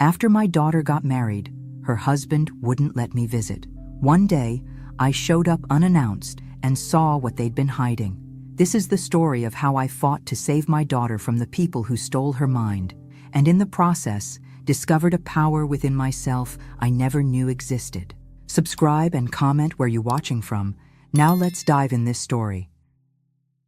After my daughter got married, her husband wouldn't let me visit. One day, I showed up unannounced and saw what they'd been hiding. This is the story of how I fought to save my daughter from the people who stole her mind, and in the process, discovered a power within myself I never knew existed. Subscribe and comment where you're watching from. Now let's dive in this story.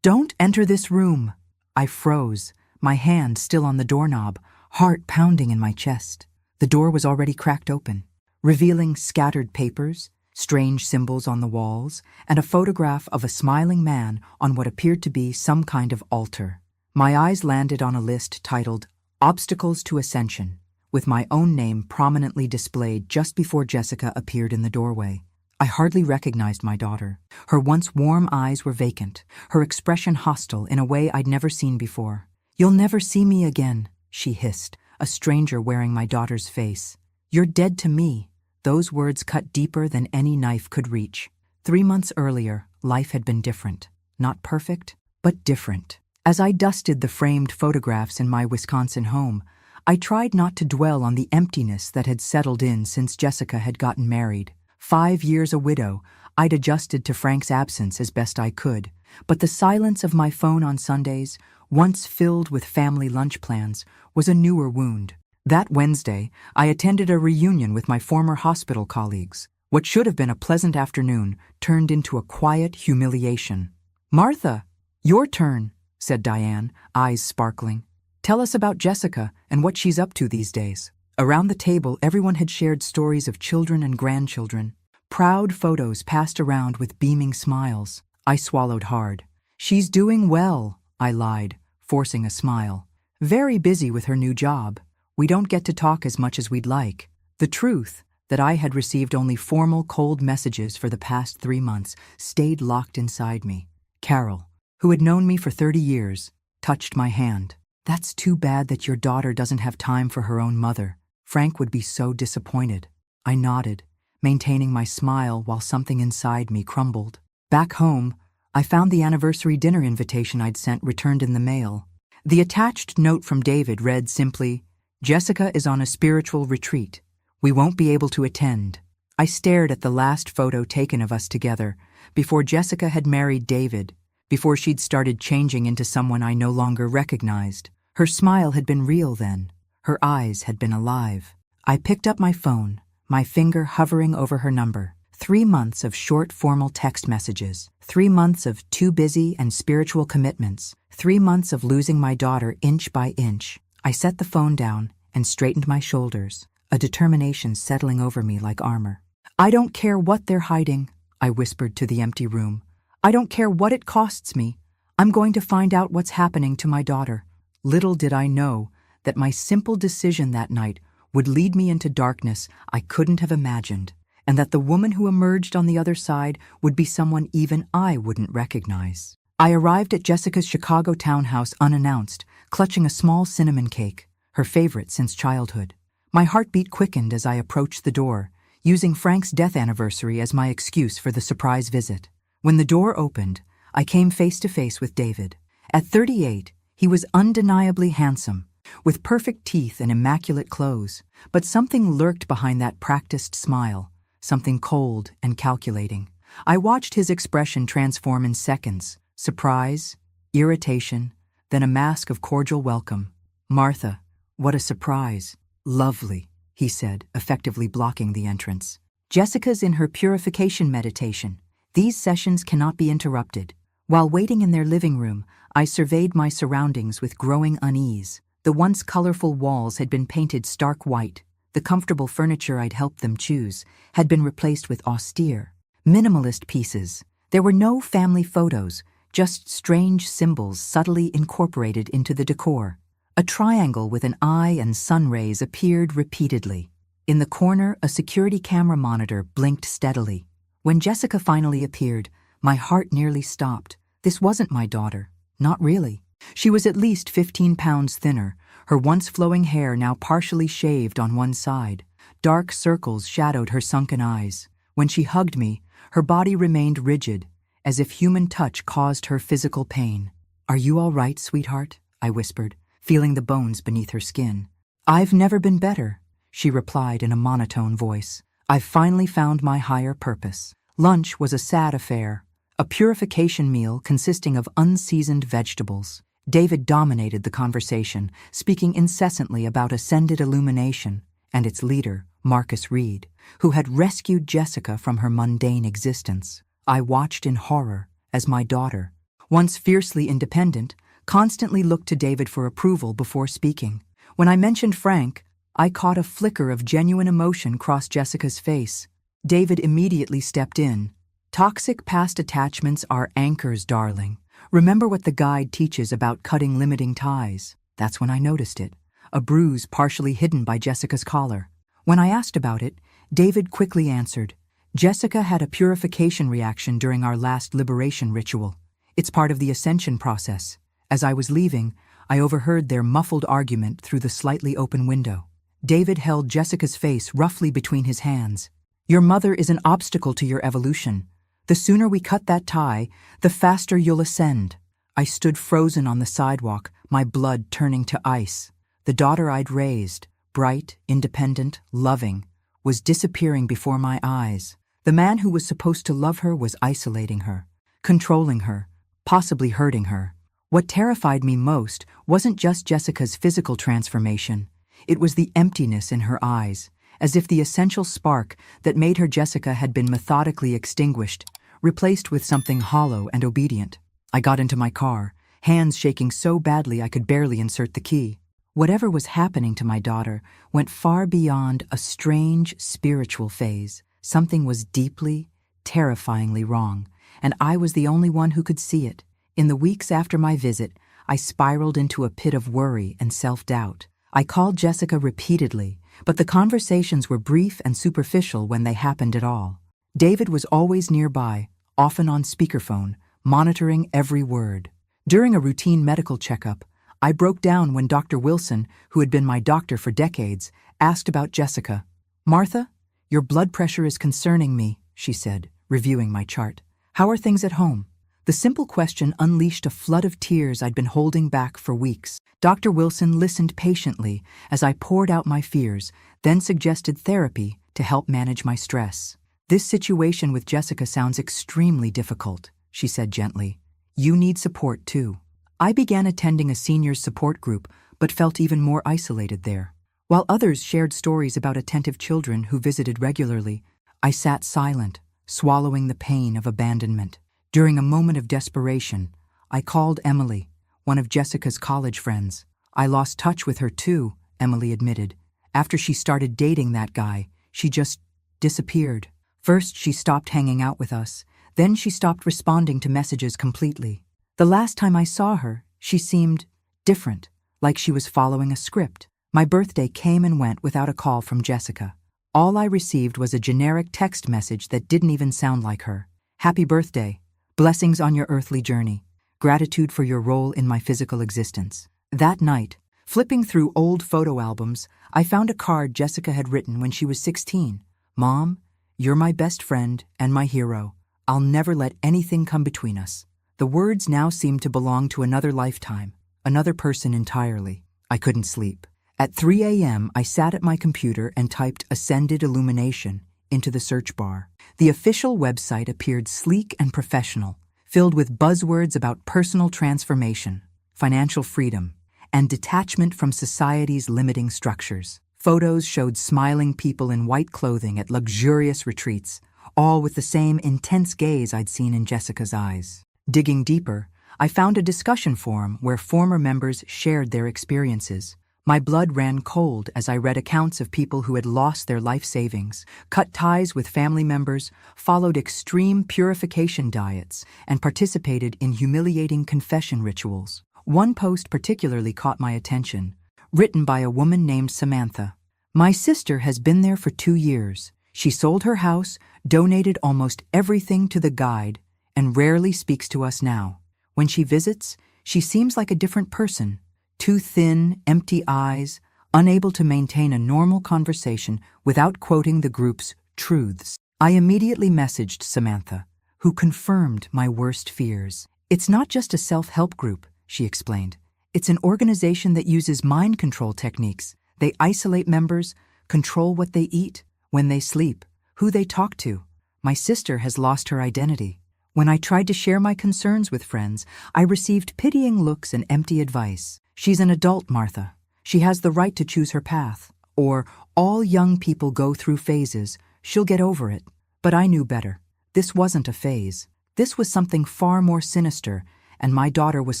Don't enter this room. I froze, my hand still on the doorknob, heart pounding in my chest. The door was already cracked open, revealing scattered papers, strange symbols on the walls, and a photograph of a smiling man on what appeared to be some kind of altar. My eyes landed on a list titled Obstacles to Ascension, with my own name prominently displayed just before Jessica appeared in the doorway. I hardly recognized my daughter. Her once warm eyes were vacant, her expression hostile in a way I'd never seen before. "You'll never see me again," she hissed, a stranger wearing my daughter's face. "You're dead to me." Those words cut deeper than any knife could reach. 3 months earlier, life had been different. Not perfect, but different. As I dusted the framed photographs in my Wisconsin home, I tried not to dwell on the emptiness that had settled in since Jessica had gotten married. 5 years a widow, I'd adjusted to Frank's absence as best I could, but the silence of my phone on Sundays, once filled with family lunch plans, was a newer wound. That Wednesday, I attended a reunion with my former hospital colleagues. What should have been a pleasant afternoon turned into a quiet humiliation. "Martha, your turn," said Diane, eyes sparkling. "Tell us about Jessica and what she's up to these days." Around the table, everyone had shared stories of children and grandchildren. Proud photos passed around with beaming smiles. I swallowed hard. "She's doing well," I lied, forcing a smile. "Very busy with her new job. We don't get to talk as much as we'd like." The truth, that I had received only formal cold messages for the past 3 months, stayed locked inside me. Carol, who had known me for 30 years, touched my hand. "That's too bad that your daughter doesn't have time for her own mother. Frank would be so disappointed." I nodded, maintaining my smile while something inside me crumbled. Back home, I found the anniversary dinner invitation I'd sent returned in the mail. The attached note from David read simply, "Jessica is on a spiritual retreat. We won't be able to attend." I stared at the last photo taken of us together, before Jessica had married David, before she'd started changing into someone I no longer recognized. Her smile had been real then. Her eyes had been alive. I picked up my phone, my finger hovering over her number. 3 months of short formal text messages. 3 months of too busy and spiritual commitments. 3 months of losing my daughter inch by inch. I set the phone down and straightened my shoulders, a determination settling over me like armor. "I don't care what they're hiding," I whispered to the empty room. "I don't care what it costs me. I'm going to find out what's happening to my daughter." Little did I know that my simple decision that night would lead me into darkness I couldn't have imagined, and that the woman who emerged on the other side would be someone even I wouldn't recognize. I arrived at Jessica's Chicago townhouse unannounced, clutching a small cinnamon cake, her favorite since childhood. My heartbeat quickened as I approached the door, using Frank's death anniversary as my excuse for the surprise visit. When the door opened, I came face to face with David. At 38, he was undeniably handsome, with perfect teeth and immaculate clothes, but something lurked behind that practiced smile, something cold and calculating. I watched his expression transform in seconds, surprise, irritation, then a mask of cordial welcome. "Martha, what a surprise." "Lovely," he said, effectively blocking the entrance. "Jessica's in her purification meditation. These sessions cannot be interrupted." While waiting in their living room, I surveyed my surroundings with growing unease. The once colorful walls had been painted stark white. The comfortable furniture I'd helped them choose had been replaced with austere, minimalist pieces. There were no family photos, just strange symbols subtly incorporated into the decor. A triangle with an eye and sun rays appeared repeatedly. In the corner, a security camera monitor blinked steadily. When Jessica finally appeared, my heart nearly stopped. This wasn't my daughter. Not really. She was at least 15 pounds thinner, her once flowing hair now partially shaved on one side. Dark circles shadowed her sunken eyes. When she hugged me, her body remained rigid, as if human touch caused her physical pain. "Are you all right, sweetheart?" I whispered, feeling the bones beneath her skin. "I've never been better," she replied in a monotone voice. I've finally found my higher purpose. Lunch was a sad affair, a purification meal consisting of unseasoned vegetables. David dominated the conversation, speaking incessantly about ascended illumination and its leader, Marcus Reed, who had rescued Jessica from her mundane existence. I watched in horror as my daughter, once fiercely independent, constantly looked to David for approval before speaking. When I mentioned Frank, I caught a flicker of genuine emotion cross Jessica's face. David immediately stepped in. Toxic past attachments are anchors, darling. Remember what the guide teaches about cutting limiting ties. That's when I noticed it, a bruise partially hidden by Jessica's collar. When I asked about it, David quickly answered, Jessica had a purification reaction during our last liberation ritual. It's part of the ascension process. As I was leaving, I overheard their muffled argument through the slightly open window. David held Jessica's face roughly between his hands. Your mother is an obstacle to your evolution. The sooner we cut that tie, the faster you'll ascend. I stood frozen on the sidewalk, my blood turning to ice. The daughter I'd raised, bright, independent, loving, was disappearing before my eyes. The man who was supposed to love her was isolating her, controlling her, possibly hurting her. What terrified me most wasn't just Jessica's physical transformation. It was the emptiness in her eyes, as if the essential spark that made her Jessica had been methodically extinguished, replaced with something hollow and obedient. I got into my car, hands shaking so badly I could barely insert the key. Whatever was happening to my daughter went far beyond a strange spiritual phase. Something was deeply, terrifyingly wrong, and I was the only one who could see it. In the weeks after my visit, I spiraled into a pit of worry and self-doubt. I called Jessica repeatedly, but the conversations were brief and superficial when they happened at all. David was always nearby, often on speakerphone, monitoring every word. During a routine medical checkup, I broke down when Dr. Wilson, who had been my doctor for decades, asked about Jessica. Martha, your blood pressure is concerning me, she said, reviewing my chart. How are things at home? The simple question unleashed a flood of tears I'd been holding back for weeks. Dr. Wilson listened patiently as I poured out my fears, then suggested therapy to help manage my stress. This situation with Jessica sounds extremely difficult, she said gently. You need support too. I began attending a seniors support group, but felt even more isolated there. While others shared stories about attentive children who visited regularly, I sat silent, swallowing the pain of abandonment. During a moment of desperation, I called Emily, one of Jessica's college friends. I lost touch with her too, Emily admitted. After she started dating that guy, she just disappeared. First, she stopped hanging out with us. Then she stopped responding to messages completely. The last time I saw her, she seemed different, like she was following a script. My birthday came and went without a call from Jessica. All I received was a generic text message that didn't even sound like her. Happy birthday. Blessings on your earthly journey. Gratitude for your role in my physical existence. That night, flipping through old photo albums, I found a card Jessica had written when she was 16. Mom, you're my best friend and my hero. I'll never let anything come between us. The words now seemed to belong to another lifetime, another person entirely. I couldn't sleep. At 3 a.m., I sat at my computer and typed Ascended Illumination into the search bar. The official website appeared sleek and professional, filled with buzzwords about personal transformation, financial freedom, and detachment from society's limiting structures. Photos showed smiling people in white clothing at luxurious retreats, all with the same intense gaze I'd seen in Jessica's eyes. Digging deeper, I found a discussion forum where former members shared their experiences. My blood ran cold as I read accounts of people who had lost their life savings, cut ties with family members, followed extreme purification diets, and participated in humiliating confession rituals. One post particularly caught my attention, written by a woman named Samantha. My sister has been there for 2 years. She sold her house, donated almost everything to the guide, and rarely speaks to us now. When she visits, she seems like a different person. Too thin, empty eyes, unable to maintain a normal conversation without quoting the group's truths. I immediately messaged Samantha, who confirmed my worst fears. It's not just a self-help group, she explained. It's an organization that uses mind control techniques. They isolate members, control what they eat, when they sleep, who they talk to. My sister has lost her identity. When I tried to share my concerns with friends, I received pitying looks and empty advice. She's an adult, Martha. She has the right to choose her path. Or, all young people go through phases. She'll get over it. But I knew better. This wasn't a phase. This was something far more sinister, and my daughter was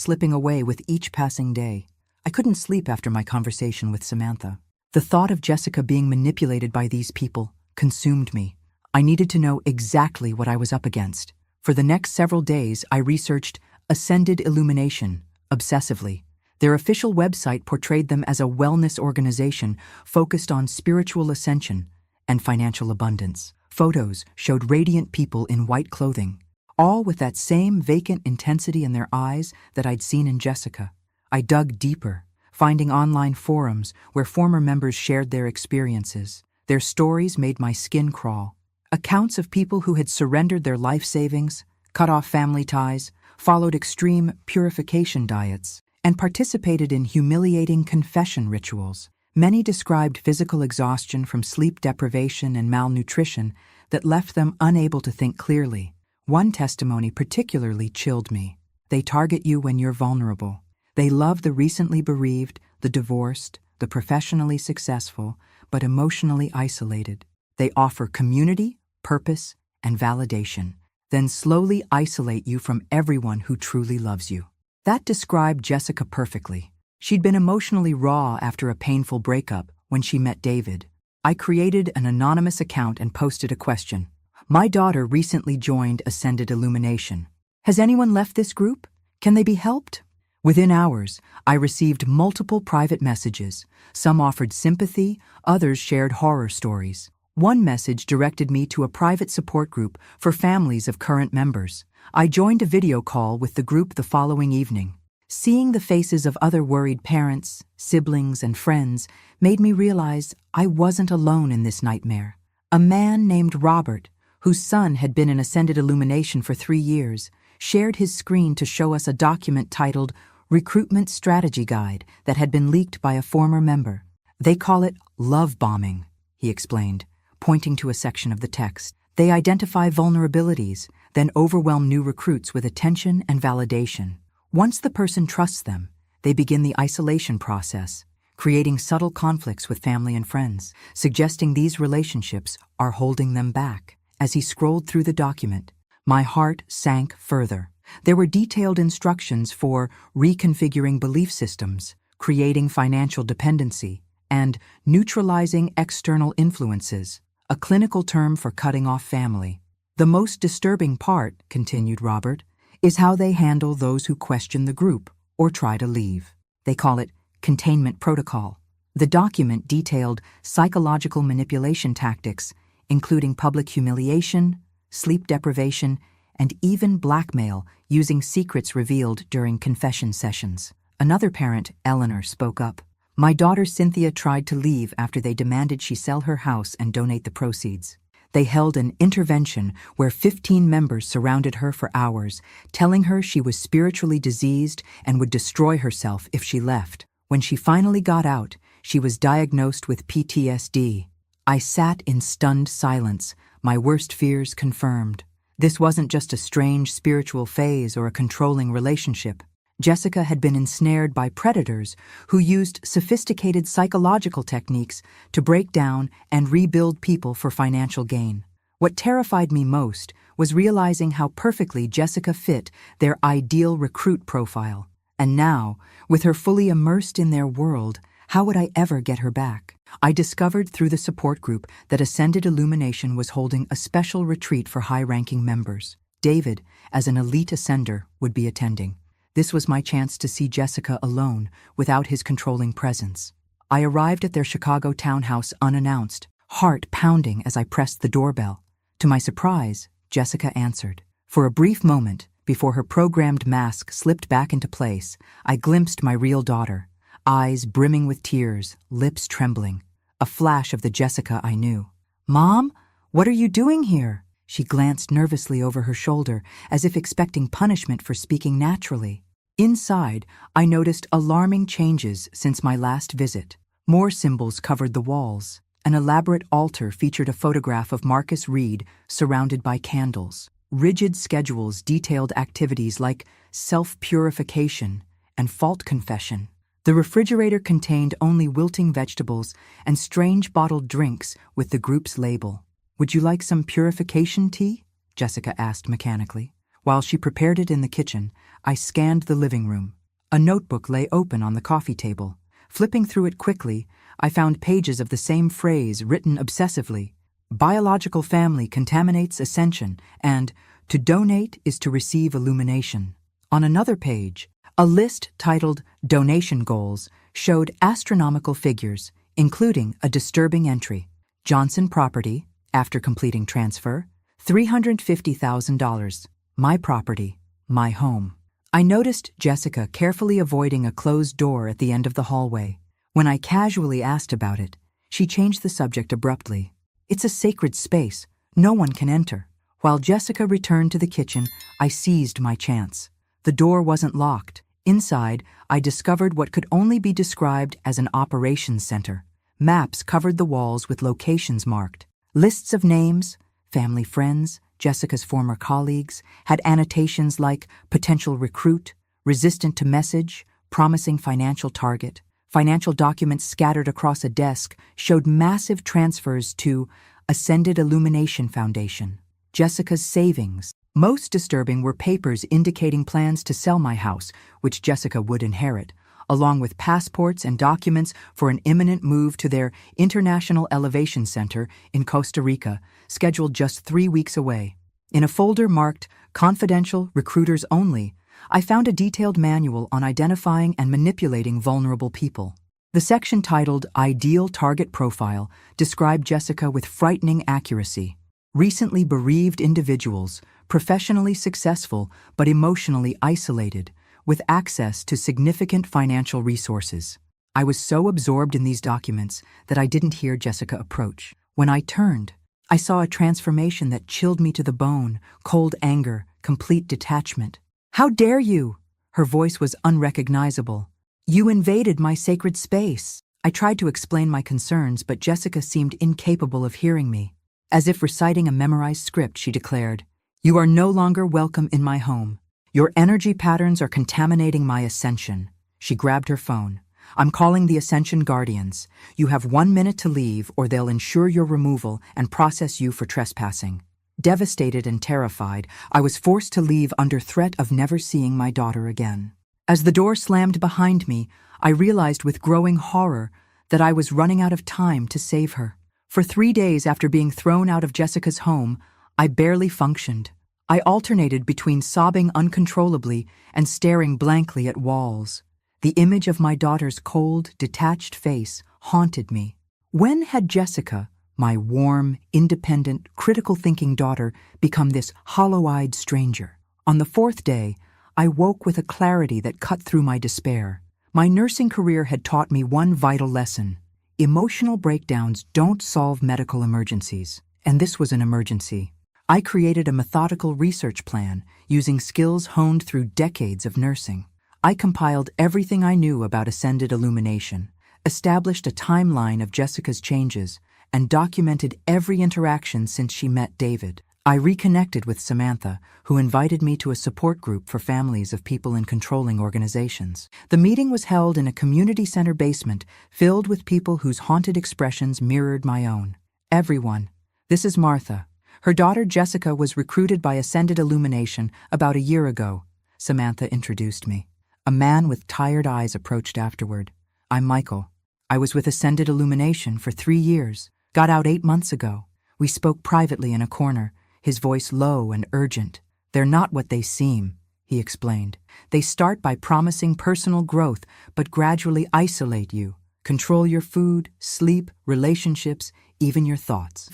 slipping away with each passing day. I couldn't sleep after my conversation with Samantha. The thought of Jessica being manipulated by these people consumed me. I needed to know exactly what I was up against. For the next several days, I researched Ascended Illumination obsessively. Their official website portrayed them as a wellness organization focused on spiritual ascension and financial abundance. Photos showed radiant people in white clothing, all with that same vacant intensity in their eyes that I'd seen in Jessica. I dug deeper, finding online forums where former members shared their experiences. Their stories made my skin crawl. Accounts of people who had surrendered their life savings, cut off family ties, followed extreme purification diets, and participated in humiliating confession rituals. Many described physical exhaustion from sleep deprivation and malnutrition that left them unable to think clearly. One testimony particularly chilled me. They target you when you're vulnerable. They love the recently bereaved, the divorced, the professionally successful, but emotionally isolated. They offer community, purpose, and validation, then slowly isolate you from everyone who truly loves you. That described Jessica perfectly. She'd been emotionally raw after a painful breakup when she met David. I created an anonymous account and posted a question. My daughter recently joined Ascended Illumination. Has anyone left this group? Can they be helped? Within hours, I received multiple private messages. Some offered sympathy, others shared horror stories. One message directed me to a private support group for families of current members. I joined a video call with the group the following evening. Seeing the faces of other worried parents, siblings, and friends made me realize I wasn't alone in this nightmare. A man named Robert, whose son had been in Ascended Illumination for 3 years, shared his screen to show us a document titled Recruitment Strategy Guide that had been leaked by a former member. They call it love bombing, he explained, pointing to a section of the text. They identify vulnerabilities, then overwhelm new recruits with attention and validation. Once the person trusts them, they begin the isolation process, creating subtle conflicts with family and friends, suggesting these relationships are holding them back. As he scrolled through the document, my heart sank further. There were detailed instructions for reconfiguring belief systems, creating financial dependency, and neutralizing external influences, a clinical term for cutting off family. The most disturbing part, continued Robert, is how they handle those who question the group or try to leave. They call it containment protocol. The document detailed psychological manipulation tactics, including public humiliation, sleep deprivation, and even blackmail using secrets revealed during confession sessions. Another parent, Eleanor, spoke up. My daughter Cynthia tried to leave after they demanded she sell her house and donate the proceeds. They held an intervention where 15 members surrounded her for hours, telling her she was spiritually diseased and would destroy herself if she left. When she finally got out, she was diagnosed with PTSD. I sat in stunned silence, my worst fears confirmed. This wasn't just a strange spiritual phase or a controlling relationship. Jessica had been ensnared by predators who used sophisticated psychological techniques to break down and rebuild people for financial gain. What terrified me most was realizing how perfectly Jessica fit their ideal recruit profile. And now, with her fully immersed in their world, how would I ever get her back? I discovered through the support group that Ascended Illumination was holding a special retreat for high-ranking members. David, as an elite ascender, would be attending. This was my chance to see Jessica alone, without his controlling presence. I arrived at their Chicago townhouse unannounced, heart pounding as I pressed the doorbell. To my surprise, Jessica answered. For a brief moment, before her programmed mask slipped back into place, I glimpsed my real daughter, eyes brimming with tears, lips trembling, a flash of the Jessica I knew. "Mom, what are you doing here?" She glanced nervously over her shoulder, as if expecting punishment for speaking naturally. Inside, I noticed alarming changes since my last visit. More symbols covered the walls. An elaborate altar featured a photograph of Marcus Reed surrounded by candles. Rigid schedules detailed activities like self-purification and fault confession. The refrigerator contained only wilting vegetables and strange bottled drinks with the group's label. "Would you like some purification tea?" Jessica asked mechanically. While she prepared it in the kitchen, I scanned the living room. A notebook lay open on the coffee table. Flipping through it quickly, I found pages of the same phrase written obsessively. "Biological family contaminates ascension," and "To donate is to receive illumination." On another page, a list titled Donation Goals showed astronomical figures, including a disturbing entry. Johnson Property, after completing transfer, $350,000. My property, my home. I noticed Jessica carefully avoiding a closed door at the end of the hallway. When I casually asked about it, she changed the subject abruptly. "It's a sacred space. No one can enter." While Jessica returned to the kitchen, I seized my chance. The door wasn't locked. Inside, I discovered what could only be described as an operations center. Maps covered the walls with locations marked. Lists of names, family friends, Jessica's former colleagues, had annotations like potential recruit, resistant to message, promising financial target. Financial documents scattered across a desk showed massive transfers to Ascended Illumination Foundation. Jessica's savings. Most disturbing were papers indicating plans to sell my house, which Jessica would inherit, along with passports and documents for an imminent move to their International Elevation Center in Costa Rica, scheduled just 3 weeks away. In a folder marked Confidential Recruiters Only, I found a detailed manual on identifying and manipulating vulnerable people. The section titled Ideal Target Profile described Jessica with frightening accuracy. Recently bereaved individuals, professionally successful but emotionally isolated, with access to significant financial resources. I was so absorbed in these documents that I didn't hear Jessica approach. When I turned, I saw a transformation that chilled me to the bone: cold anger, complete detachment. "How dare you?" Her voice was unrecognizable. "You invaded my sacred space." I tried to explain my concerns, but Jessica seemed incapable of hearing me. As if reciting a memorized script, she declared, "You are no longer welcome in my home. Your energy patterns are contaminating my ascension." She grabbed her phone. "I'm calling the Ascension Guardians. You have 1 minute to leave, or they'll ensure your removal and process you for trespassing." Devastated and terrified, I was forced to leave under threat of never seeing my daughter again. As the door slammed behind me, I realized with growing horror that I was running out of time to save her. For 3 days after being thrown out of Jessica's home, I barely functioned. I alternated between sobbing uncontrollably and staring blankly at walls. The image of my daughter's cold, detached face haunted me. When had Jessica, my warm, independent, critical-thinking daughter, become this hollow-eyed stranger? On the 4th day, I woke with a clarity that cut through my despair. My nursing career had taught me one vital lesson: emotional breakdowns don't solve medical emergencies, and this was an emergency. I created a methodical research plan using skills honed through decades of nursing. I compiled everything I knew about Ascended Illumination, established a timeline of Jessica's changes, and documented every interaction since she met David. I reconnected with Samantha, who invited me to a support group for families of people in controlling organizations. The meeting was held in a community center basement filled with people whose haunted expressions mirrored my own. "Everyone, this is Martha. Her daughter Jessica was recruited by Ascended Illumination about a year ago," Samantha introduced me. A man with tired eyes approached afterward. "I'm Michael. I was with Ascended Illumination for 3 years. Got out 8 months ago." We spoke privately in a corner, his voice low and urgent. "They're not what they seem," he explained. "They start by promising personal growth, but gradually isolate you. Control your food, sleep, relationships, even your thoughts."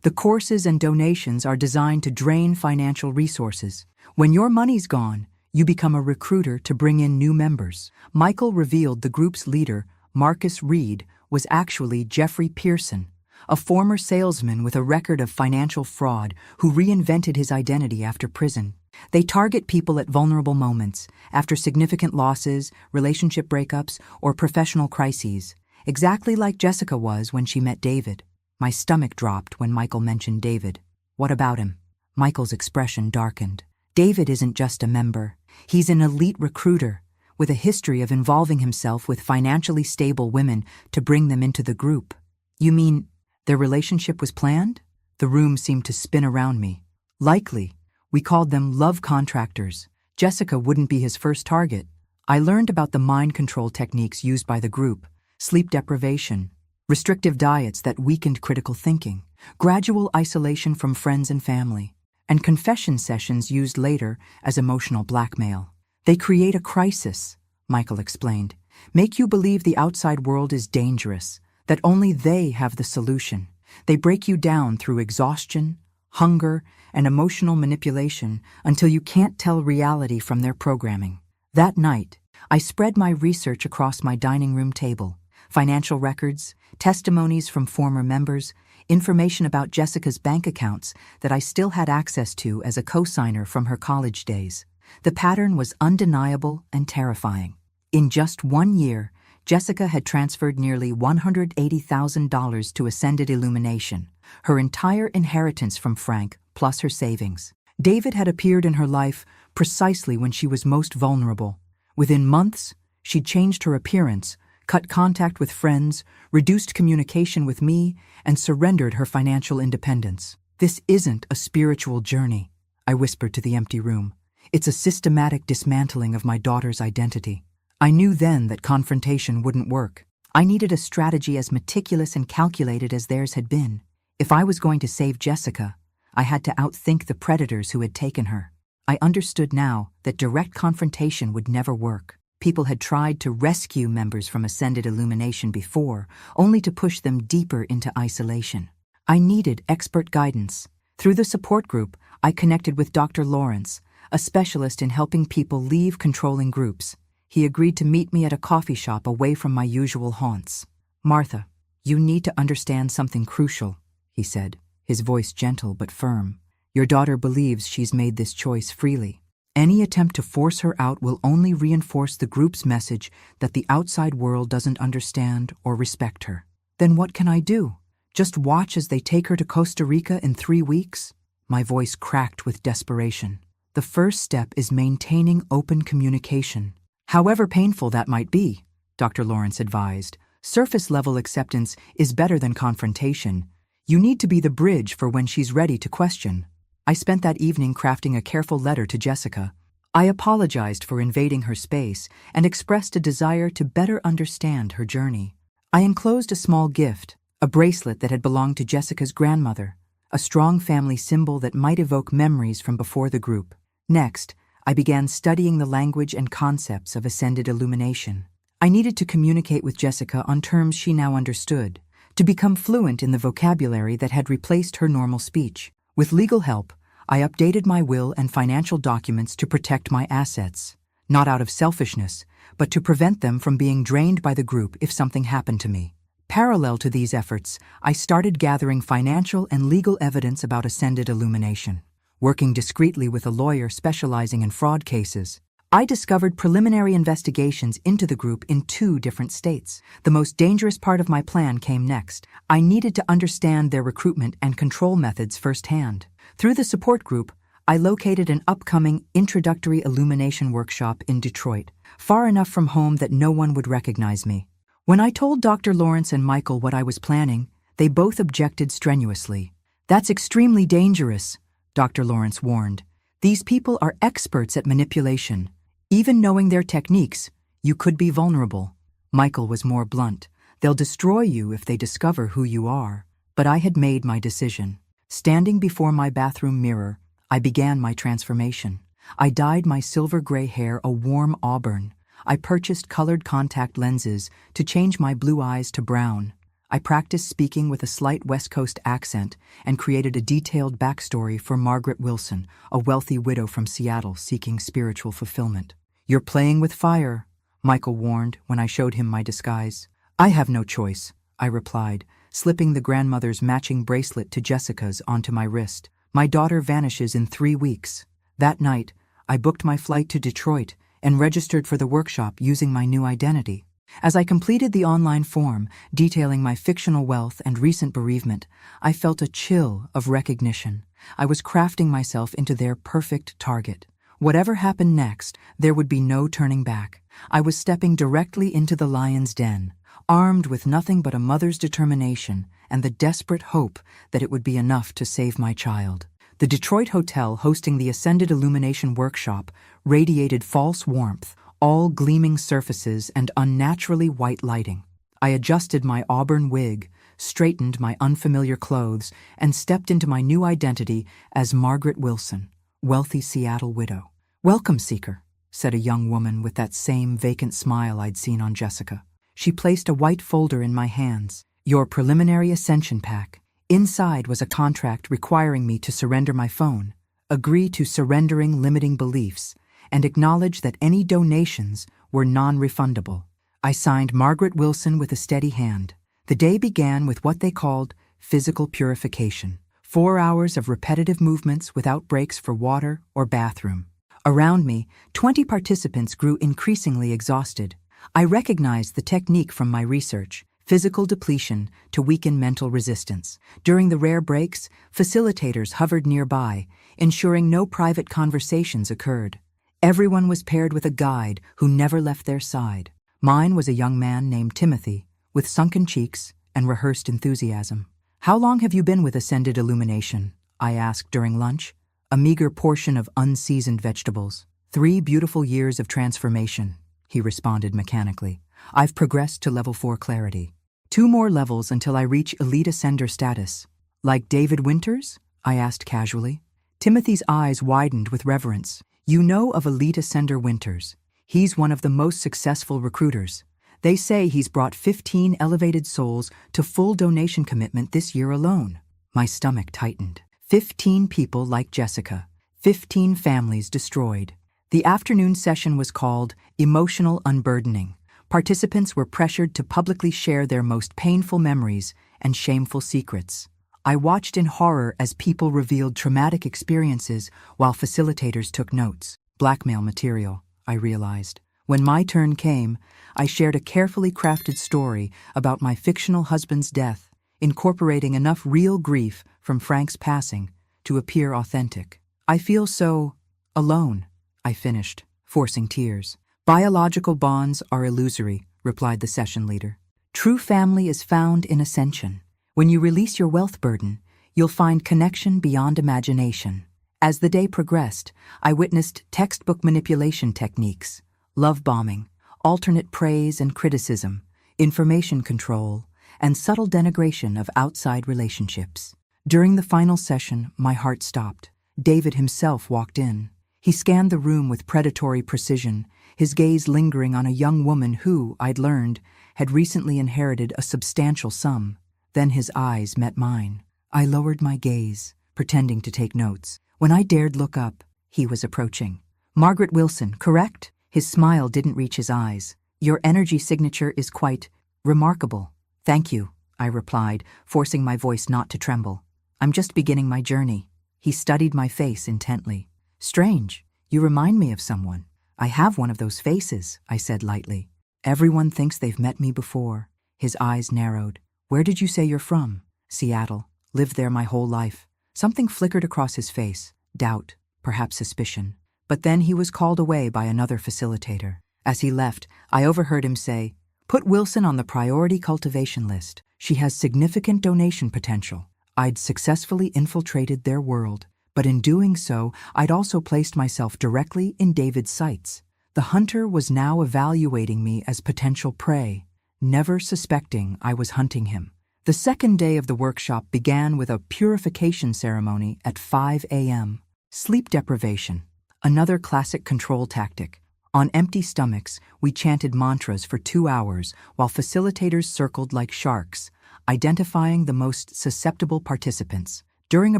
The courses and donations are designed to drain financial resources. When your money's gone, you become a recruiter to bring in new members. Michael revealed the group's leader, Marcus Reed, was actually Jeffrey Pearson, a former salesman with a record of financial fraud who reinvented his identity after prison. They target people at vulnerable moments, after significant losses, relationship breakups, or professional crises, exactly like Jessica was when she met David. My stomach dropped when Michael mentioned David. What about him? Michael's expression darkened. David isn't just a member. He's an elite recruiter, with a history of involving himself with financially stable women to bring them into the group. You mean their relationship was planned? The room seemed to spin around me. Likely. We called them love contractors. Jessica wouldn't be his first target. I learned about the mind control techniques used by the group: sleep deprivation, restrictive diets that weakened critical thinking, gradual isolation from friends and family, and confession sessions used later as emotional blackmail. They create a crisis, Michael explained, make you believe the outside world is dangerous, that only they have the solution. They break you down through exhaustion, hunger, and emotional manipulation until you can't tell reality from their programming. That night, I spread my research across my dining room table: financial records, testimonies from former members, information about Jessica's bank accounts that I still had access to as a co-signer from her college days. The pattern was undeniable and terrifying. In just 1 year, Jessica had transferred nearly $180,000 to Ascended Illumination, her entire inheritance from Frank, plus her savings. David had appeared in her life precisely when she was most vulnerable. Within months, she'd changed her appearance, cut contact with friends, reduced communication with me, and surrendered her financial independence. This isn't a spiritual journey, I whispered to the empty room. It's a systematic dismantling of my daughter's identity. I knew then that confrontation wouldn't work. I needed a strategy as meticulous and calculated as theirs had been. If I was going to save Jessica, I had to outthink the predators who had taken her. I understood now that direct confrontation would never work. People had tried to rescue members from Ascended Illumination before, only to push them deeper into isolation. I needed expert guidance. Through the support group, I connected with Dr. Lawrence, a specialist in helping people leave controlling groups. He agreed to meet me at a coffee shop away from my usual haunts. "Martha, you need to understand something crucial," he said, his voice gentle but firm. "Your daughter believes she's made this choice freely. Any attempt to force her out will only reinforce the group's message that the outside world doesn't understand or respect her." "Then what can I do? Just watch as they take her to Costa Rica in 3 weeks?" My voice cracked with desperation. "The first step is maintaining open communication. However painful that might be," Dr. Lawrence advised. "Surface-level acceptance is better than confrontation. You need to be the bridge for when she's ready to question." I spent that evening crafting a careful letter to Jessica. I apologized for invading her space and expressed a desire to better understand her journey. I enclosed a small gift, a bracelet that had belonged to Jessica's grandmother, a strong family symbol that might evoke memories from before the group. Next, I began studying the language and concepts of Ascended Illumination. I needed to communicate with Jessica on terms she now understood, to become fluent in the vocabulary that had replaced her normal speech. With legal help, I updated my will and financial documents to protect my assets, not out of selfishness, but to prevent them from being drained by the group if something happened to me. Parallel to these efforts, I started gathering financial and legal evidence about Ascended Illumination. Working discreetly with a lawyer specializing in fraud cases, I discovered preliminary investigations into the group in 2 different states. The most dangerous part of my plan came next. I needed to understand their recruitment and control methods firsthand. Through the support group, I located an upcoming introductory illumination workshop in Detroit, far enough from home that no one would recognize me. When I told Dr. Lawrence and Michael what I was planning, they both objected strenuously. "That's extremely dangerous," Dr. Lawrence warned. "These people are experts at manipulation. Even knowing their techniques, you could be vulnerable." Michael was more blunt. "They'll destroy you if they discover who you are." But I had made my decision. Standing before my bathroom mirror, I began my transformation. I dyed my silver-gray hair a warm auburn. I purchased colored contact lenses to change my blue eyes to brown. I practiced speaking with a slight West Coast accent and created a detailed backstory for Margaret Wilson, a wealthy widow from Seattle seeking spiritual fulfillment. "You're playing with fire," Michael warned when I showed him my disguise. "I have no choice," I replied, slipping the grandmother's matching bracelet to Jessica's onto my wrist. "My daughter vanishes in 3 weeks." That night, I booked my flight to Detroit and registered for the workshop using my new identity. As I completed the online form detailing my fictional wealth and recent bereavement, I felt a chill of recognition. I was crafting myself into their perfect target. Whatever happened next, there would be no turning back. I was stepping directly into the lion's den, armed with nothing but a mother's determination and the desperate hope that it would be enough to save my child. The Detroit hotel hosting the Ascended Illumination workshop radiated false warmth, all gleaming surfaces and unnaturally white lighting. I adjusted my auburn wig, straightened my unfamiliar clothes, and stepped into my new identity as Margaret Wilson, wealthy Seattle widow. "Welcome, seeker," said a young woman with that same vacant smile I'd seen on Jessica. She placed a white folder in my hands. "Your preliminary ascension pack." Inside was a contract requiring me to surrender my phone, agree to surrendering limiting beliefs, and acknowledge that any donations were non-refundable. I signed Margaret Wilson with a steady hand. The day began with what they called physical purification. 4 hours of repetitive movements without breaks for water or bathroom. Around me, 20 participants grew increasingly exhausted. I recognized the technique from my research: physical depletion to weaken mental resistance. During the rare breaks, facilitators hovered nearby, ensuring no private conversations occurred. Everyone was paired with a guide who never left their side. Mine was a young man named Timothy, with sunken cheeks and rehearsed enthusiasm. "How long have you been with Ascended Illumination?" I asked during lunch, a meager portion of unseasoned vegetables. "3 beautiful years of transformation," he responded mechanically. "I've progressed to level 4 clarity. 2 more levels until I reach Elite Ascender status." "Like David Winters?" I asked casually. Timothy's eyes widened with reverence. "You know of Elite Ascender Winters. He's one of the most successful recruiters. They say he's brought 15 elevated souls to full donation commitment this year alone." My stomach tightened. 15 people like Jessica. 15 families destroyed. The afternoon session was called Emotional Unburdening. Participants were pressured to publicly share their most painful memories and shameful secrets. I watched in horror as people revealed traumatic experiences while facilitators took notes. Blackmail material, I realized. When my turn came, I shared a carefully crafted story about my fictional husband's death, incorporating enough real grief from Frank's passing to appear authentic. "I feel so alone," I finished, forcing tears. "Biological bonds are illusory," replied the session leader. "True family is found in ascension. When you release your wealth burden, you'll find connection beyond imagination." As the day progressed, I witnessed textbook manipulation techniques, love bombing, alternate praise and criticism, information control, and subtle denigration of outside relationships. During the final session, my heart stopped. David himself walked in. He scanned the room with predatory precision, his gaze lingering on a young woman who, I'd learned, had recently inherited a substantial sum. Then his eyes met mine. I lowered my gaze, pretending to take notes. When I dared look up, he was approaching. "Margaret Wilson, correct?" His smile didn't reach his eyes. "Your energy signature is quite remarkable." "Thank you," I replied, forcing my voice not to tremble. "I'm just beginning my journey." He studied my face intently. "Strange, you remind me of someone." "I have one of those faces," I said lightly. "Everyone thinks they've met me before." His eyes narrowed. "Where did you say you're from?" "Seattle. Lived there my whole life." Something flickered across his face. Doubt, perhaps suspicion. But then he was called away by another facilitator. As he left, I overheard him say, "Put Wilson on the priority cultivation list. She has significant donation potential." I'd successfully infiltrated their world, but in doing so, I'd also placed myself directly in David's sights. The hunter was now evaluating me as potential prey, never suspecting I was hunting him. The second day of the workshop began with a purification ceremony at 5 a.m. Sleep deprivation, another classic control tactic. On empty stomachs, we chanted mantras for 2 hours while facilitators circled like sharks, identifying the most susceptible participants. During a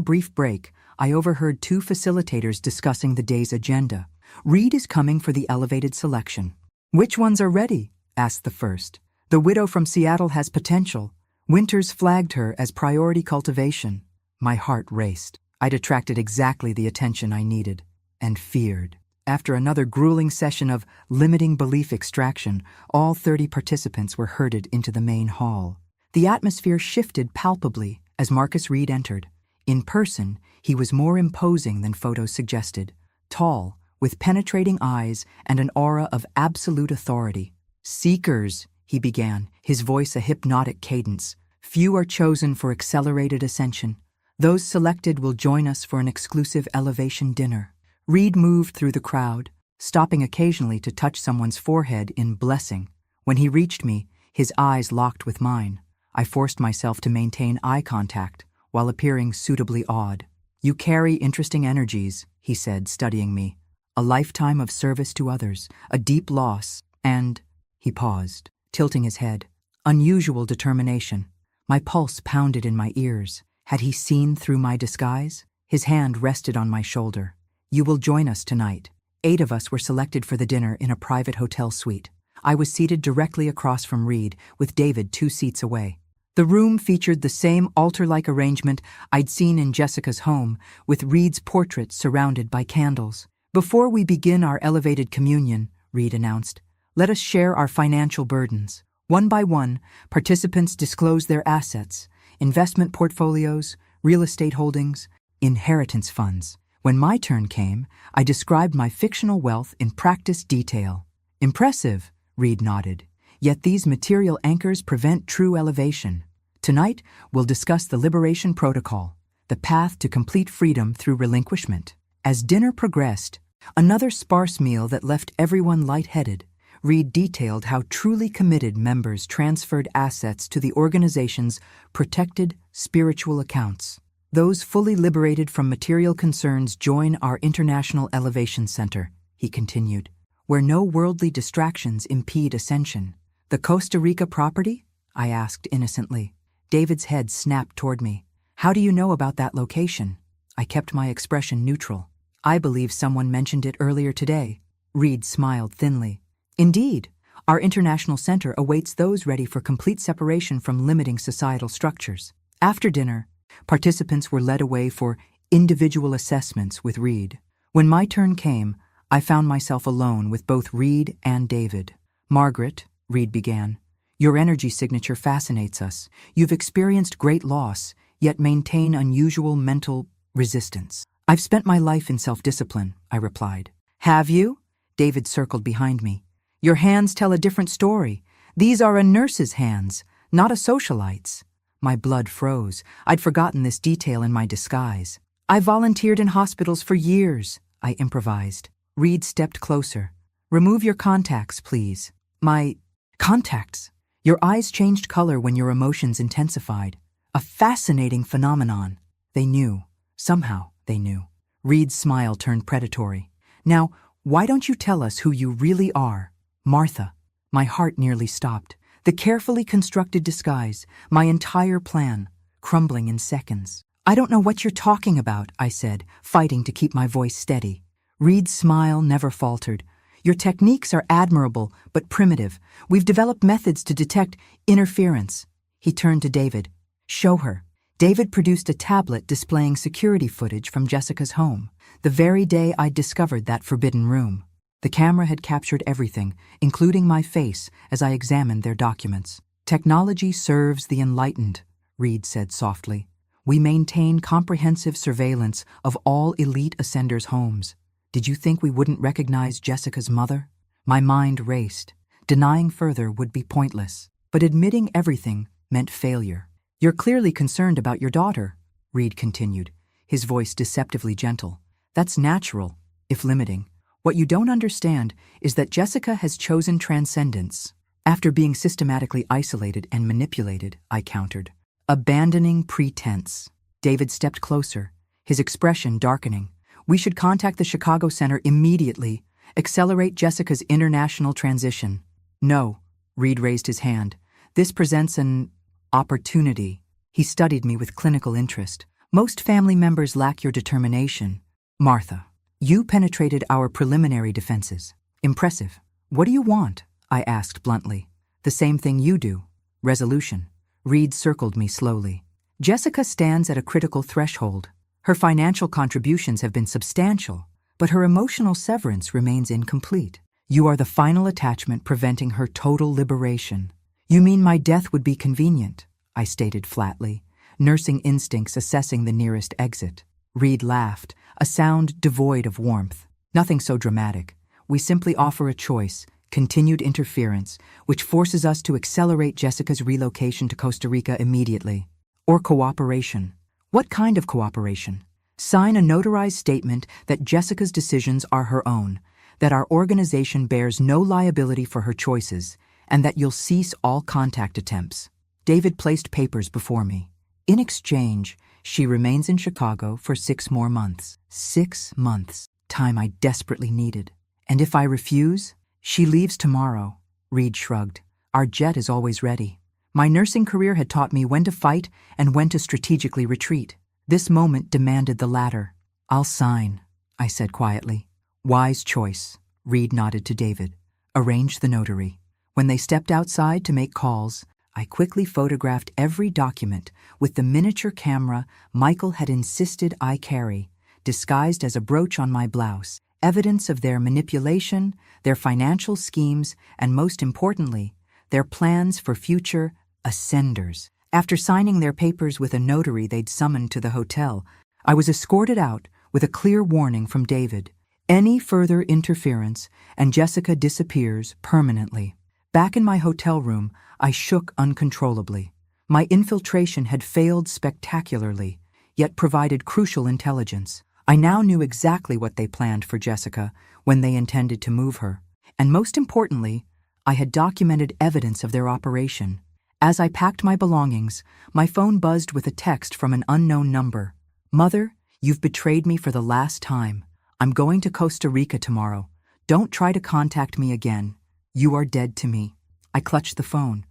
brief break, I overheard 2 facilitators discussing the day's agenda. "Reed is coming for the elevated selection." "Which ones are ready?" asked the first. "The widow from Seattle has potential. Winters flagged her as priority cultivation." My heart raced. I'd attracted exactly the attention I needed and feared. After another grueling session of limiting belief extraction, all 30 participants were herded into the main hall. The atmosphere shifted palpably as Marcus Reed entered. In person, he was more imposing than photos suggested. Tall, with penetrating eyes and an aura of absolute authority. "Seekers," he began, his voice a hypnotic cadence. "Few are chosen for accelerated ascension. Those selected will join us for an exclusive elevation dinner." Reed moved through the crowd, stopping occasionally to touch someone's forehead in blessing. When he reached me, his eyes locked with mine. I forced myself to maintain eye contact while appearing suitably awed. "You carry interesting energies," he said, studying me. "A lifetime of service to others, a deep loss, and—" He paused, tilting his head. "Unusual determination." My pulse pounded in my ears. Had he seen through my disguise? His hand rested on my shoulder. "You will join us tonight." 8 of us were selected for the dinner in a private hotel suite. I was seated directly across from Reed, with David 2 seats away. The room featured the same altar-like arrangement I'd seen in Jessica's home, with Reed's portrait surrounded by candles. "Before we begin our elevated communion," Reed announced, "let us share our financial burdens." One by one, participants disclosed their assets, investment portfolios, real estate holdings, inheritance funds. When my turn came, I described my fictional wealth in practiced detail. "Impressive," Reed nodded. "Yet these material anchors prevent true elevation. Tonight, we'll discuss the liberation protocol, the path to complete freedom through relinquishment." As dinner progressed, another sparse meal that left everyone lightheaded, Reed detailed how truly committed members transferred assets to the organization's protected spiritual accounts. "Those fully liberated from material concerns join our International Elevation Center," he continued, "where no worldly distractions impede ascension." "The Costa Rica property?" I asked innocently. David's head snapped toward me. "How do you know about that location?" I kept my expression neutral. "I believe someone mentioned it earlier today." Reed smiled thinly. "Indeed, our international center awaits those ready for complete separation from limiting societal structures." After dinner, participants were led away for individual assessments with Reed. When my turn came, I found myself alone with both Reed and David. "Margaret," Reed began, "your energy signature fascinates us. You've experienced great loss, yet maintain unusual mental resistance." "I've spent my life in self-discipline," I replied. "Have you?" David circled behind me. "Your hands tell a different story. These are a nurse's hands, not a socialite's." My blood froze. I'd forgotten this detail in my disguise. "I volunteered in hospitals for years," I improvised. Reed stepped closer. "Remove your contacts, please." "My contacts?" "Your eyes changed color when your emotions intensified. A fascinating phenomenon." They knew. Somehow they knew. Reed's smile turned predatory. "Now, why don't you tell us who you really are?" "Martha." My heart nearly stopped. The carefully constructed disguise, my entire plan, crumbling in seconds. "I don't know what you're talking about," I said, fighting to keep my voice steady. Reed's smile never faltered. "Your techniques are admirable, but primitive. We've developed methods to detect interference." He turned to David. "Show her." David produced a tablet displaying security footage from Jessica's home, the very day I'd discovered that forbidden room. The camera had captured everything, including my face, as I examined their documents. "Technology serves the enlightened," Reed said softly. "We maintain comprehensive surveillance of all elite ascenders' homes. Did you think we wouldn't recognize Jessica's mother?" My mind raced. Denying further would be pointless, but admitting everything meant failure. "You're clearly concerned about your daughter," Reed continued, his voice deceptively gentle. "That's natural, if limiting. What you don't understand is that Jessica has chosen transcendence. After being systematically isolated and manipulated," I countered. "Abandoning pretense." David stepped closer, his expression darkening. "We should contact the Chicago Center immediately. Accelerate Jessica's international transition." "No," Reed raised his hand. "This presents an opportunity." He studied me with clinical interest. "Most family members lack your determination. Martha, you penetrated our preliminary defenses. Impressive. What do you want?" I asked bluntly. "The same thing you do. Resolution." Reed circled me slowly. "Jessica stands at a critical threshold. Her financial contributions have been substantial, but her emotional severance remains incomplete. You are the final attachment preventing her total liberation. You mean my death would be convenient, I stated flatly, nursing instincts assessing the nearest exit. Reed laughed, a sound devoid of warmth. Nothing so dramatic. We simply offer a choice, continued interference, which forces us to accelerate Jessica's relocation to Costa Rica immediately. Or cooperation. What kind of cooperation? Sign a notarized statement that Jessica's decisions are her own, that our organization bears no liability for her choices, and that you'll cease all contact attempts. David placed papers before me. In exchange, she remains in Chicago for 6 more months. 6 months. Time I desperately needed. And if I refuse? She leaves tomorrow. Reed shrugged. Our jet is always ready. My nursing career had taught me when to fight and when to strategically retreat. This moment demanded the latter. I'll sign, I said quietly. Wise choice. Reed nodded to David. Arrange the notary. When they stepped outside to make calls, I quickly photographed every document with the miniature camera Michael had insisted I carry, disguised as a brooch on my blouse, evidence of their manipulation, their financial schemes, and most importantly, their plans for future ascenders. After signing their papers with a notary they'd summoned to the hotel, I was escorted out with a clear warning from David. Any further interference, and Jessica disappears permanently. Back in my hotel room, I shook uncontrollably. My infiltration had failed spectacularly, yet provided crucial intelligence. I now knew exactly what they planned for Jessica when they intended to move her, and most importantly, I had documented evidence of their operation. As I packed my belongings, my phone buzzed with a text from an unknown number. Mother, you've betrayed me for the last time. I'm going to Costa Rica tomorrow. Don't try to contact me again. You are dead to me. I clutched the phone,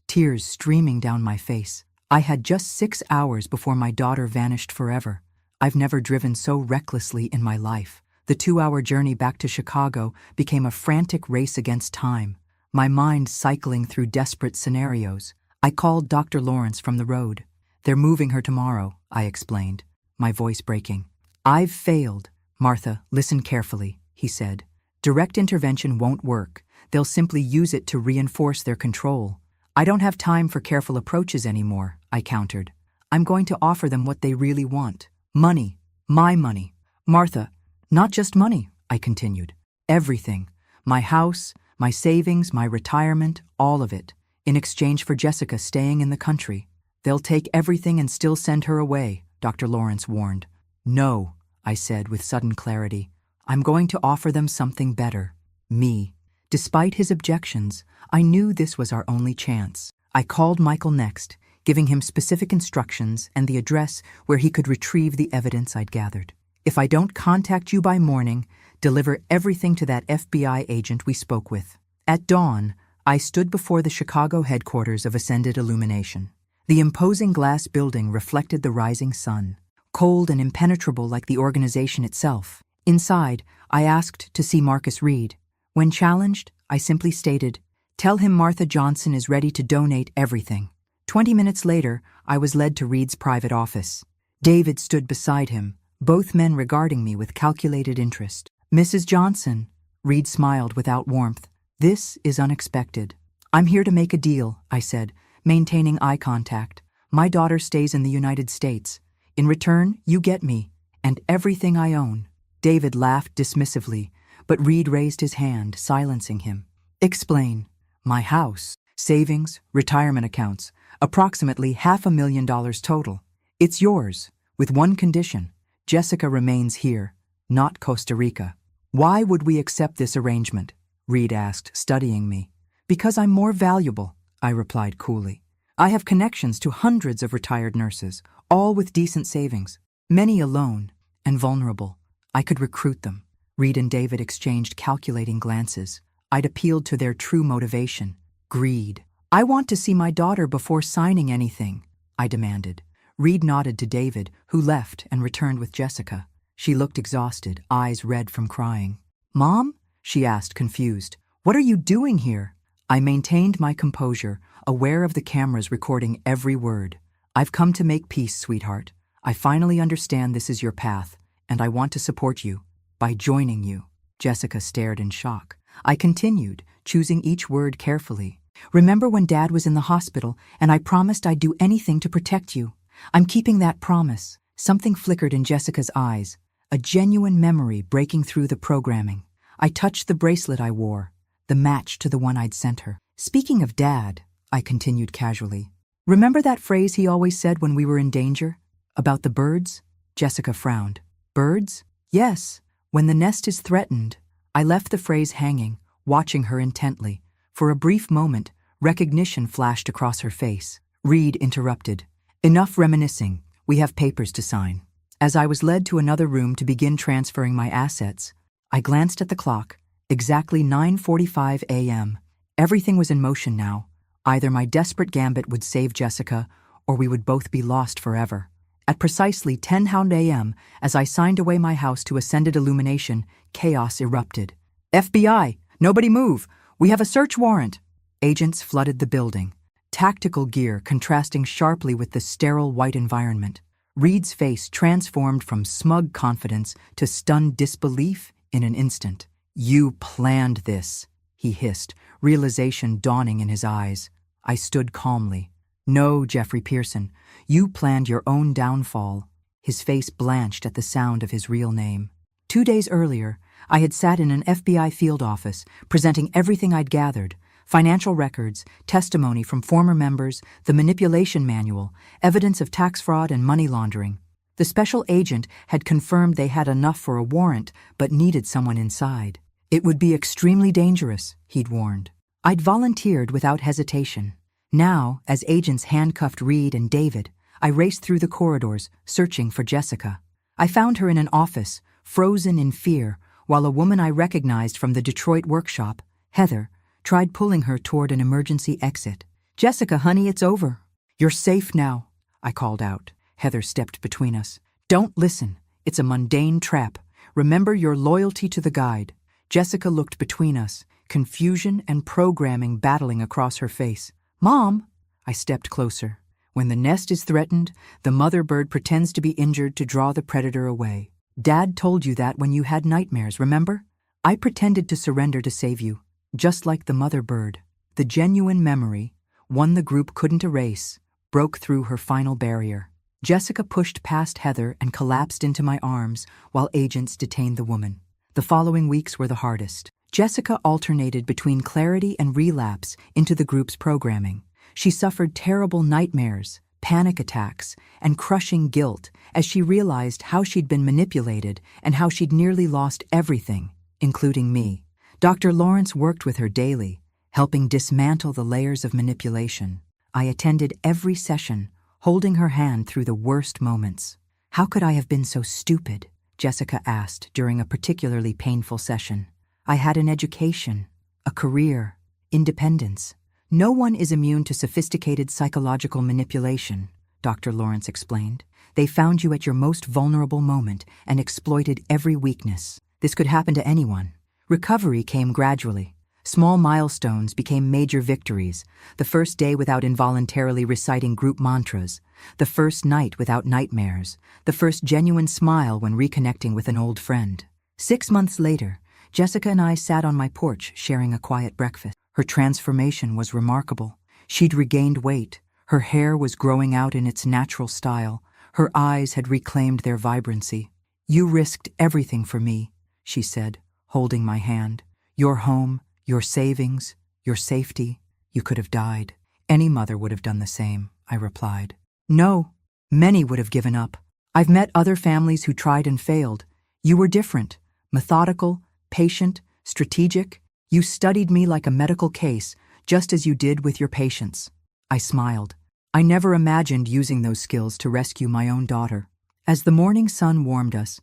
tears streaming down my face. I had just 6 hours before my daughter vanished forever. I've never driven so recklessly in my life. The 2-hour journey back to Chicago became a frantic race against time, my mind cycling through desperate scenarios. I called Dr. Lawrence from the road. They're moving her tomorrow, I explained, my voice breaking. I've failed. Martha, listen carefully, he said. Direct intervention won't work. They'll simply use it to reinforce their control. I don't have time for careful approaches anymore, I countered. I'm going to offer them what they really want. Money. My money. Martha, not just money, I continued. Everything. My house, my savings, my retirement, all of it. In exchange for Jessica staying in the country. They'll take everything and still send her away, Dr. Lawrence warned. No, I said with sudden clarity. I'm going to offer them something better. Me. Despite his objections, I knew this was our only chance. I called Michael next, giving him specific instructions and the address where he could retrieve the evidence I'd gathered. If I don't contact you by morning, deliver everything to that FBI agent we spoke with. At dawn, I stood before the Chicago headquarters of Ascended Illumination. The imposing glass building reflected the rising sun, cold and impenetrable like the organization itself. Inside, I asked to see Marcus Reed. When challenged, I simply stated, "Tell him Martha Johnson is ready to donate everything." 20 minutes later, I was led to Reed's private office. David stood beside him, both men regarding me with calculated interest. "Mrs. Johnson," Reed smiled without warmth, "this is unexpected." "I'm here to make a deal," I said, maintaining eye contact. "My daughter stays in the United States. In return, you get me, and everything I own." David laughed dismissively, but Reed raised his hand, silencing him. "Explain." "My house, savings, retirement accounts, approximately $500,000 total. It's yours, with one condition. Jessica remains here, not Costa Rica." "Why would we accept this arrangement?" Reed asked, studying me. "Because I'm more valuable," I replied coolly. "I have connections to hundreds of retired nurses, all with decent savings, many alone and vulnerable. I could recruit them." Reed and David exchanged calculating glances. I'd appealed to their true motivation, greed. "I want to see my daughter before signing anything," I demanded. Reed nodded to David, who left and returned with Jessica. She looked exhausted, eyes red from crying. "Mom?" she asked, confused. "What are you doing here?" I maintained my composure, aware of the cameras recording every word. "I've come to make peace, sweetheart. I finally understand this is your path, and I want to support you." By joining you. Jessica stared in shock. I continued, choosing each word carefully. Remember when Dad was in the hospital and I promised I'd do anything to protect you? I'm keeping that promise. Something flickered in Jessica's eyes, a genuine memory breaking through the programming. I touched the bracelet I wore, the match to the one I'd sent her. Speaking of Dad, I continued casually. Remember that phrase he always said when we were in danger? About the birds? Jessica frowned. Birds? Yes. When the nest is threatened. I left the phrase hanging, watching her intently. For a brief moment, recognition flashed across her face. Reed interrupted. Enough reminiscing. We have papers to sign. As I was led to another room to begin transferring my assets, I glanced at the clock. Exactly 9:45 a.m. Everything was in motion now. Either my desperate gambit would save Jessica, or we would both be lost forever. At precisely 10 a.m., as I signed away my house to ascended illumination, chaos erupted. FBI! Nobody move! We have a search warrant! Agents flooded the building, tactical gear contrasting sharply with the sterile white environment. Reed's face transformed from smug confidence to stunned disbelief in an instant. You planned this, he hissed, realization dawning in his eyes. I stood calmly. No, Jeffrey Pearson, you planned your own downfall. His face blanched at the sound of his real name. 2 days earlier, I had sat in an FBI field office, presenting everything I'd gathered: financial records, testimony from former members, the manipulation manual, evidence of tax fraud and money laundering. The special agent had confirmed they had enough for a warrant, but needed someone inside. It would be extremely dangerous, he'd warned. I'd volunteered without hesitation. Now, as agents handcuffed Reed and David, I raced through the corridors, searching for Jessica. I found her in an office, frozen in fear, while a woman I recognized from the Detroit workshop, Heather, tried pulling her toward an emergency exit. Jessica, honey, it's over. You're safe now, I called out. Heather stepped between us. Don't listen. It's a mundane trap. Remember your loyalty to the guide. Jessica looked between us, confusion and programming battling across her face. Mom! I stepped closer. When the nest is threatened, the mother bird pretends to be injured to draw the predator away. Dad told you that when you had nightmares, remember? I pretended to surrender to save you, just like the mother bird. The genuine memory, one the group couldn't erase, broke through her final barrier. Jessica pushed past Heather and collapsed into my arms while agents detained the woman. The following weeks were the hardest. Jessica alternated between clarity and relapse into the group's programming. She suffered terrible nightmares, panic attacks, and crushing guilt as she realized how she'd been manipulated and how she'd nearly lost everything, including me. Dr. Lawrence worked with her daily, helping dismantle the layers of manipulation. I attended every session, holding her hand through the worst moments. How could I have been so stupid? Jessica asked during a particularly painful session. I had an education, a career, independence. No one is immune to sophisticated psychological manipulation, Dr. Lawrence explained. They found you at your most vulnerable moment and exploited every weakness. This could happen to anyone. Recovery came gradually. Small milestones became major victories. The first day without involuntarily reciting group mantras. The first night without nightmares. The first genuine smile when reconnecting with an old friend. 6 months later, Jessica and I sat on my porch sharing a quiet breakfast. Her transformation was remarkable. She'd regained weight. Her hair was growing out in its natural style. Her eyes had reclaimed their vibrancy. You risked everything for me, she said, holding my hand. Your home, your savings, your safety. You could have died. Any mother would have done the same, I replied. No, many would have given up. I've met other families who tried and failed. You were different, methodical, patient, strategic. You studied me like a medical case, just as you did with your patients. I smiled. I never imagined using those skills to rescue my own daughter. As the morning sun warmed us,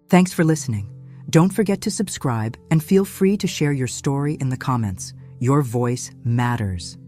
thanks for listening. Don't forget to subscribe and feel free to share your story in the comments. Your voice matters.